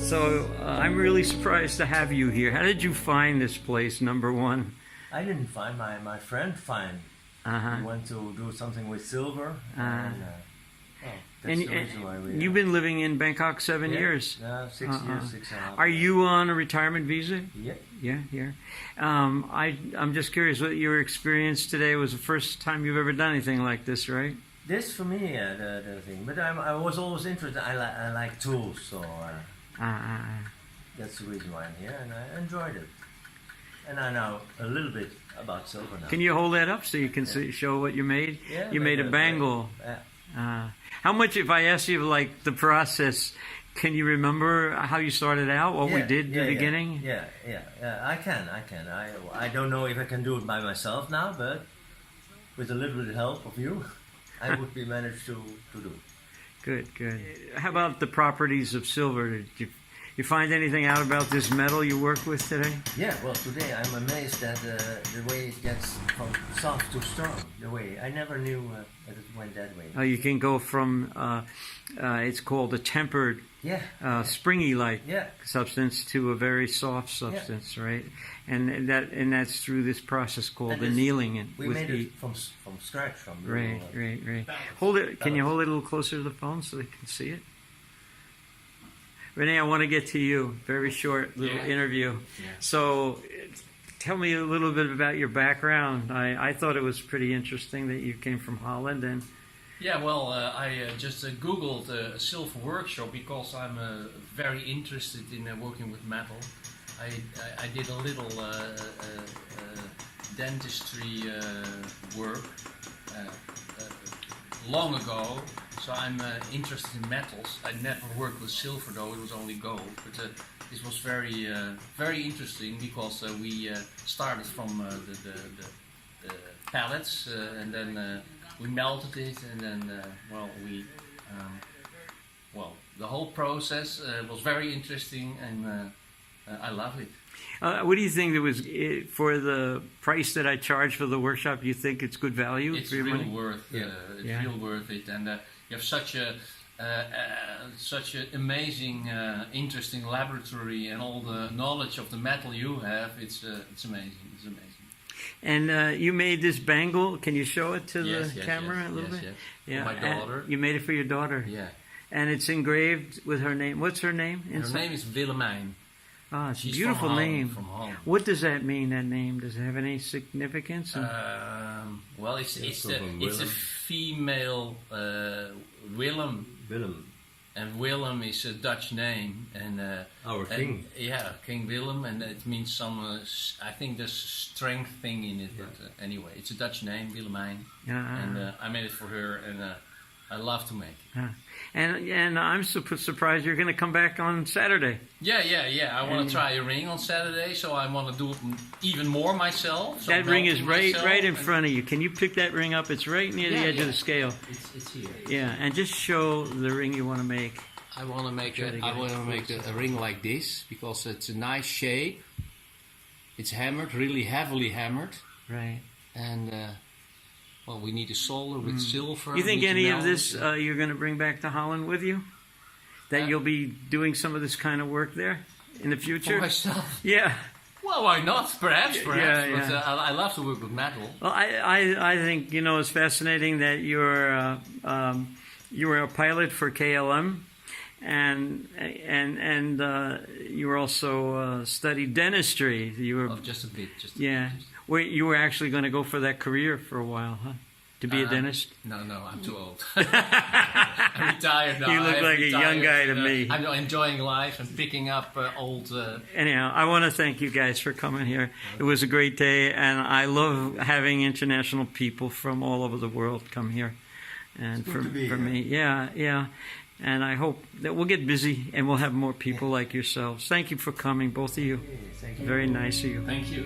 So I'm really surprised to have you here. How did you find this place, number one? I didn't find my friend find. Uh-huh. We went to do something with silver, and that's And, the reason why we. you've been living in Bangkok 7 years. 6 years, 6.5. Are you on a retirement visa? Yeah. Yeah, here. I'm just curious what your experience today was. The first time you've ever done anything like this, right? This for me, the thing. But I was always interested. I like tools, so that's the reason why I'm here, and I enjoyed it. And I know a little bit about silver now. Can you hold that up so you can see, show what you made? Yeah, You made a bangle. How much, if I ask you like the process, can you remember how you started out? What we did in the beginning? Yeah. I can. I don't know if I can do it by myself now, but with a little bit of help of you, I would be managed to do it. Good. How about the properties of silver? Did you find anything out about this metal you work with today? Yeah, well, today I'm amazed at the way it gets from soft to strong. The way I never knew that it went that way. You can go from it's called a tempered, springy-like substance to a very soft substance, right? And that's through this process called annealing. We made it from scratch. Right. Hold it. Can you hold it a little closer to the phone so they can see it? Renee, I want to get to you. Very short little interview. Yeah. So, tell me a little bit about your background. I thought it was pretty interesting that you came from Holland. And yeah, well, I just Googled a silver workshop because I'm very interested in working with metal. I did a little dentistry work long ago. So I'm interested in metals. I never worked with silver though, it was only gold. But this was very very interesting because we started from the pellets and then we melted it and then the whole process was very interesting and I love it. What do you think that was for the price that I charged for the workshop? You think it's good value? It's for your real money? worth. It's real worth it, and you have such an amazing, interesting laboratory, and all the knowledge of the metal you have. It's amazing. It's amazing. And you made this bangle. Can you show it to the camera a little bit? Yes. Yeah. For my daughter. You made it for your daughter. Yeah. And it's engraved with her name. What's her name? Her name is Willemijn. Ah, it's a She's beautiful name. From Holland. What does that mean? That name, does it have any significance? Well, it's a female Willem. And Willem is a Dutch name, and our king. King Willem, and it means some. I think there's strength thing in it, but anyway, it's a Dutch name, Willemijn, and I made it for her, and I love to make it. And I'm surprised you're going to come back on Saturday. Yeah. I want to try a ring on Saturday, so I want to do it even more myself. So that ring is right in front of you. Can you pick that ring up? It's right near the edge of the scale. It's here. Yeah, and just show the ring you want to make. I want to make a ring like this because it's a nice shape. It's hammered, really heavily hammered. Right. And well, we need a solder with silver. You think any of this you're going to bring back to Holland with you? That you'll be doing some of this kind of work there in the future? For myself? Yeah. Well, why not? Perhaps. Yeah. But I love to work with metal. Well, I think, it's fascinating that you were a pilot for KLM, and you were also studied dentistry. You were just a bit. Where you were actually going to go for that career for a while, huh? To be a dentist? No, I'm too old. I'm retired now. You look like a young guy to me. I'm enjoying life and picking up old... Anyhow, I want to thank you guys for coming here. It was a great day, and I love having international people from all over the world come here. And for me, yeah. And I hope that we'll get busy and we'll have more people like yourselves. Thank you for coming, both of you. Thank you. Very nice of you. Thank you.